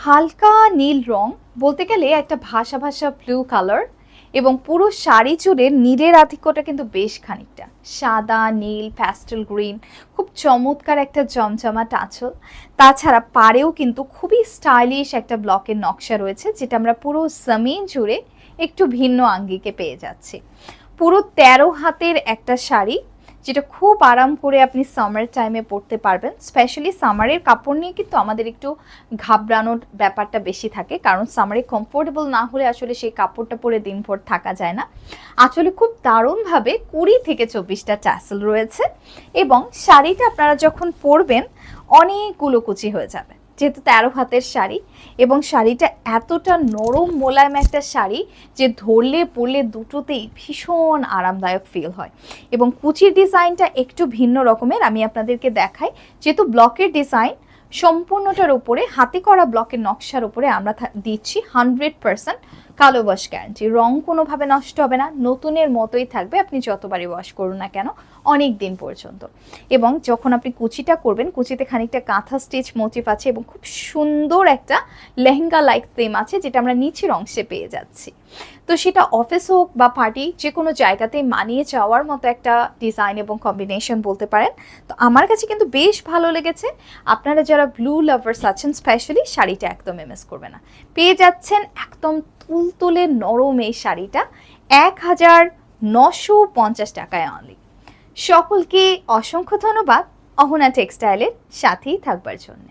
হালকা নীল রং, বলতে গেলে একটা ভাসা ভাসা ব্লু কালার, এবং পুরো শাড়ি জুড়ে নীলের আধিক্যটা কিন্তু বেশ খানিকটা। সাদা, নীল, প্যাস্টেল গ্রিন, খুব চমৎকার একটা জমজমাট আঁচল। তাছাড়া পাড়েও কিন্তু খুবই স্টাইলিশ একটা ব্লকের নকশা রয়েছে, যেটা আমরা পুরো জমিন জুড়ে একটু ভিন্ন আঙ্গিকে পেয়ে যাচ্ছি। পুরো ১৩ হাতের একটা শাড়ি, যেটা খুব আরাম করে আপনি সামার টাইমে পরতে পারবেন। স্পেশালি সামারের কাপড় নিয়ে কিন্তু আমাদের একটু ঘাবড়ানোর ব্যাপারটা বেশি থাকে, কারণ সামারে কমফোর্টেবল না হলে আসলে সেই কাপড়টা পরে দিনভর থাকা যায় না। আসলে খুব দারুণভাবে ২০ থেকে ২৪টা ট্যাসেল রয়েছে, এবং শাড়িটা আপনারা যখন পরবেন অনেকগুলো কুচি হয়ে যাবে, যেহেতু ১৩ হাতের শাড়ি। এবং শাড়িটা এতটা নরম মোলায়েম একটা শাড়ি যে ধরলে পরলে দুটোতেই ভীষণ আরামদায়ক ফিল হয়। এবং কুচির ডিজাইনটা একটু ভিন্ন রকমের, আমি আপনাদেরকে দেখাই। যেহেতু ব্লকের ডিজাইন, সম্পূর্ণটার উপরে হাতে করা ব্লকের নকশার উপরে আমরা দিচ্ছি 100% কালো ওয়াশ গ্যারান্টি। রং কোনোভাবে নষ্ট হবে না, নতুনের মতোই থাকবে, আপনি যতবারই ওয়াশ করুন না কেন, অনেক দিন পর্যন্ত। এবং যখন আপনি কুচিটা করবেন, কুচিতে খানিকটা কাঁথা স্টিচ মোটিভ আছে, এবং খুব সুন্দর একটা লেহেঙ্গা লাইক থিম আছে, যেটা আমরা নিচের অংশে পেয়ে যাচ্ছি। তো সেটা অফিস হোক বা পার্টি, যে কোনো জায়গাতেই মানিয়ে যাওয়ার মতো একটা ডিজাইন এবং কম্বিনেশন বলতে পারেন। তো আমার কাছে কিন্তু বেশ ভালো লেগেছে। আপনারা যারা ব্লু লাভার্স আছেন স্পেশালি, শাড়িটা একদমই মিস করবে না। পেয়ে যাচ্ছেন একদম তুলতুলে নরম এই শাড়িটা ১,৯৫০ টাকায় অনলি। সকলকে অসংখ্য ধন্যবাদ অহনা টেক্সটাইলের সাথেই থাকবার জন্য।